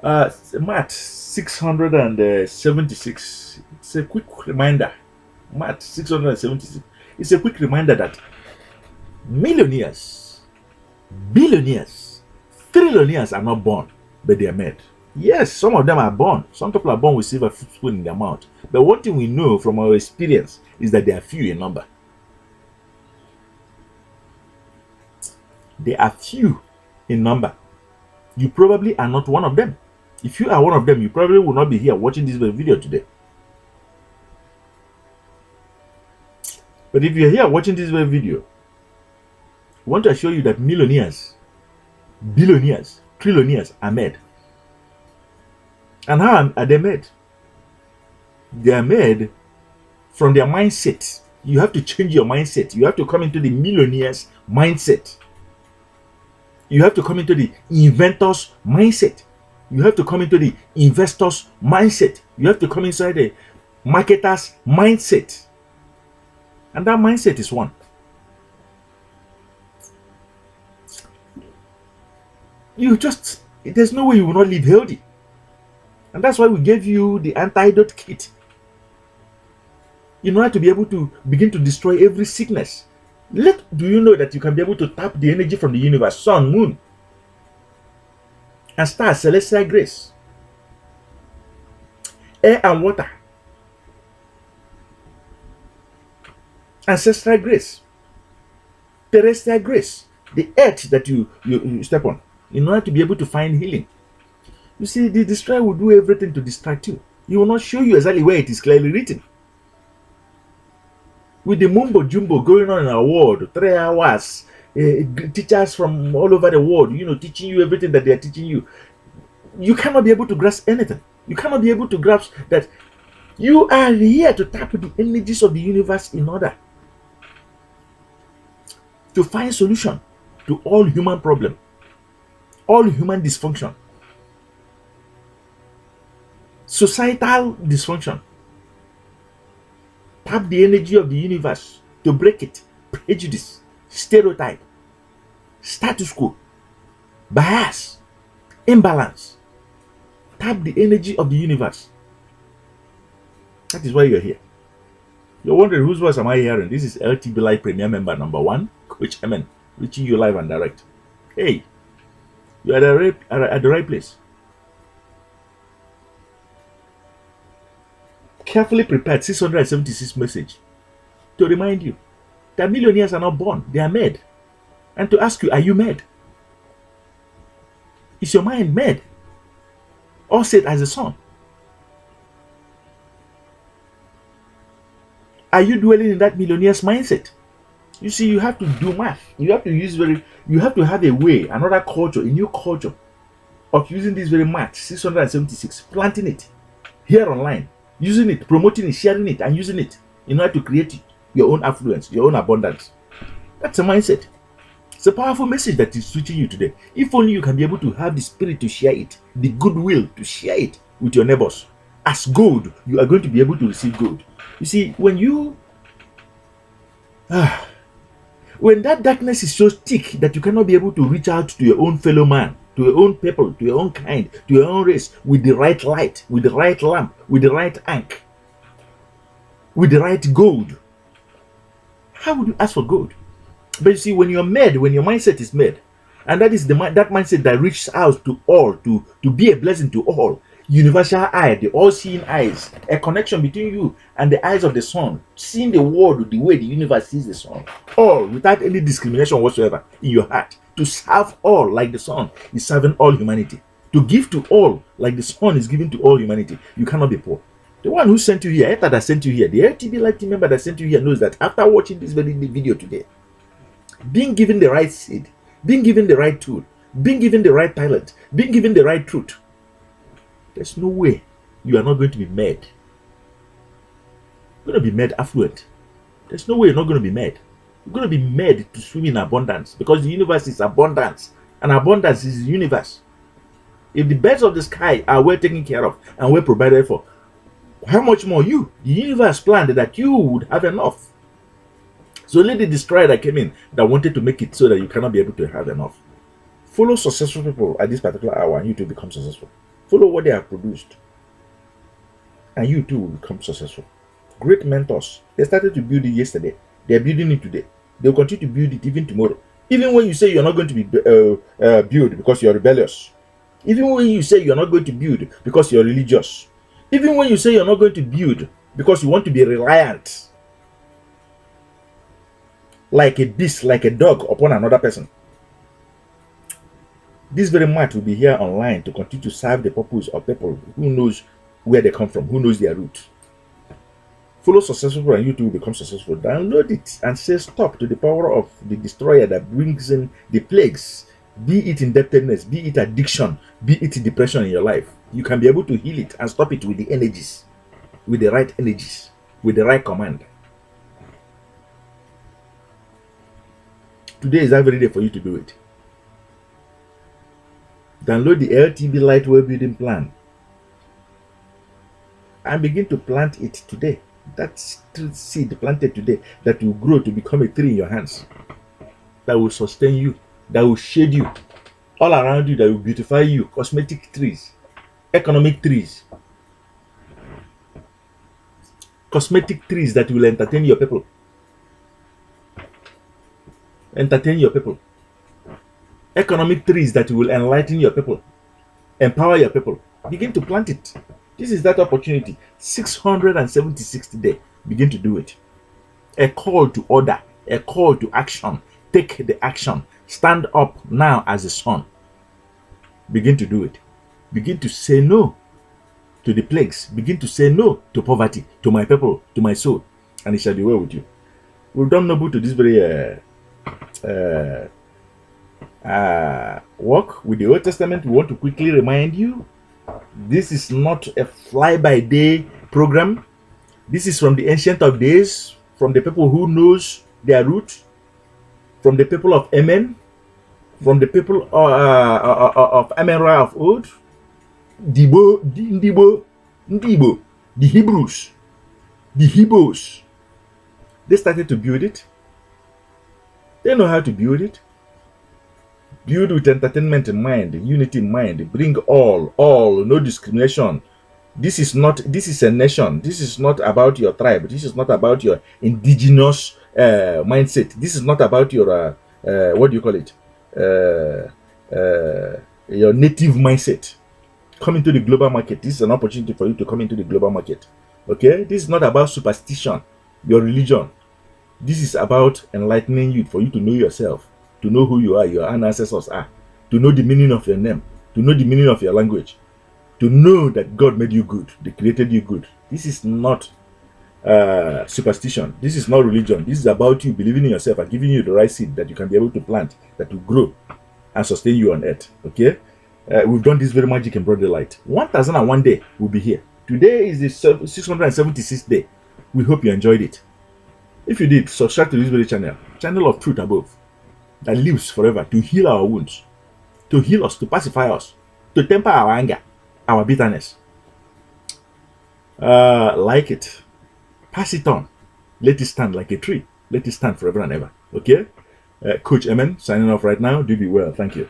Matt 676. It's a quick reminder. Matt 676. It's a quick reminder that millionaires, billionaires, trillionaires are not born, but they are made. Yes, some of them are born. Some people are born with silver spoon in their mouth. But one thing we know from our experience is that they are few in number. They are few in number. You probably are not one of them. If you are one of them, you probably will not be here watching this video today. But if you're here watching this video, I want to assure you that millionaires, billionaires, trillionaires are made. And how are they made? They are made from their mindset. You have to change your mindset. You have to come into the millionaires' mindset. You have to come into the inventors' mindset. You have to come into the investors' mindset. You have to come inside the marketers' mindset. And that mindset is one. There's no way you will not live healthy. And that's why we gave you the antidote kit. In order to be able to begin to destroy every sickness. Do you know that you can be able to tap the energy from the universe, sun, moon, and stars, celestial grace, air and water, ancestral grace, terrestrial grace, the earth that you step on, in order to be able to find healing. You see, the destroyer will do everything to distract you. He will not show you exactly where it is clearly written. With the mumbo jumbo going on in our world, 3 hours, teachers from all over the world, teaching you everything that they are teaching you, you cannot be able to grasp anything. You cannot be able to grasp that you are here to tap the energies of the universe in order to find solution to all human problem, all human dysfunction, societal dysfunction. Tap the energy of the universe to break it. Prejudice, stereotype, status quo, bias, imbalance. Tap the energy of the universe. That is why you're here. You're wondering whose voice am I hearing? This is LTB Live Premier Member number 1, Coach Emin, reaching you live and direct. Hey, you're at the right place. Carefully prepared 676 message to remind you that millionaires are not born, they are made. And to ask you, are you made? Is your mind made? Or set as a son? Are you dwelling in that millionaire's mindset? You see, you have to do math. You have to have a way, another culture, a new culture of using this very math, 676, planting it here online, using it, promoting it, sharing it, and using it in order to create your own affluence, your own abundance. That's a mindset. It's a powerful message that is reaching you today. If only you can be able to have the spirit to share it, the goodwill to share it with your neighbors. As gold, you are going to be able to receive gold. You see, when that darkness is so thick that you cannot be able to reach out to your own fellow man, to your own people, to your own kind, to your own race, with the right light, with the right lamp, with the right ink, with the right gold, how would you ask for gold? But you see, when you're made, when your mindset is made, and that is that mindset that reaches out to all, to be a blessing to all, universal eye, the all-seeing eyes, a connection between you and the eyes of the sun, seeing the world the way the universe sees the sun, all without any discrimination whatsoever in your heart. To serve all like the sun is serving all humanity. To give to all like the sun is giving to all humanity. You cannot be poor. The one who sent you here, Ether that sent you here, the LTB Live team member that sent you here knows that after watching this very video today, being given the right seed, being given the right tool, being given the right talent, being given the right truth, there's no way you are not going to be made. You're going to be made affluent. There's no way you're not going to be made. You're going to be made to swim in abundance, because the universe is abundance, and abundance is the universe. If the birds of the sky are well taken care of and well provided for, how much more you? The universe planned that you would have enough. So let the destroyer that came in that wanted to make it so that you cannot be able to have enough. Follow successful people at this particular hour and you to become successful. Follow what they have produced, and you too will become successful. Great mentors. They started to build it yesterday. They are building it today. They will continue to build it even tomorrow. Even when you say you're not going to be build because you're rebellious. Even when you say you're not going to build because you're religious. Even when you say you're not going to build because you want to be reliant, like a beast, like a dog upon another person. This very much will be here online to continue to serve the purpose of people who knows where they come from, who knows their root. Follow successful and you too will become successful. Download it and say stop to the power of the destroyer that brings in the plagues, be it indebtedness, be it addiction, be it depression in your life. You can be able to heal it and stop it with the energies, with the right energies, with the right command. Today is every day for you to do it. Download the LTB Light Well Building Plan and begin to plant it today. That seed planted today that will grow to become a tree in your hands, that will sustain you, that will shade you all around you, that will beautify you. Cosmetic trees, economic trees, cosmetic trees that will entertain your people. Entertain your people. Economic trees that will enlighten your people, empower your people. Begin to plant it. This is that opportunity. 676th day. Begin to do it. A call to order, a call to action. Take the action. Stand up now as a son. Begin to do it. Begin to say no to the plagues. Begin to say no to poverty, to my people, to my soul, and it shall be well with you. We've done noble to this very work with the Old Testament. We want to quickly remind you, this is not a fly-by-day program. This is from the ancient of days, from the people who knows their root, from the people of Amen, from the people of Amenra of old, Ndibo, the Hebrews, the Hebrews. They started to build it. They know how to build it. Build with entertainment in mind, unity in mind. Bring all, no discrimination. This is a nation. This is not about your tribe. This is not about your indigenous mindset. This is not about your, what do you call it? Your native mindset. Come into the global market. This is an opportunity for you to come into the global market. Okay? This is not about superstition, your religion. This is about enlightening you, for you to know yourself, to know who you are, your ancestors are, to know the meaning of your name, to know the meaning of your language, to know that God made you good, they created you good. This is not superstition. This is not religion. This is about you believing in yourself and giving you the right seed that you can be able to plant, that will grow and sustain you on earth. Okay? We've done this very magic in broad daylight. 1001 day will be here. Today is the 676th day. We hope you enjoyed it. If you did, subscribe to this very channel of truth above, that lives forever, to heal our wounds, to heal us, to pacify us, to temper our anger, our bitterness. Like it, pass it on, let it stand like a tree, let it stand forever and ever. Okay? Coach Emen signing off right now. Do be well. Thank you.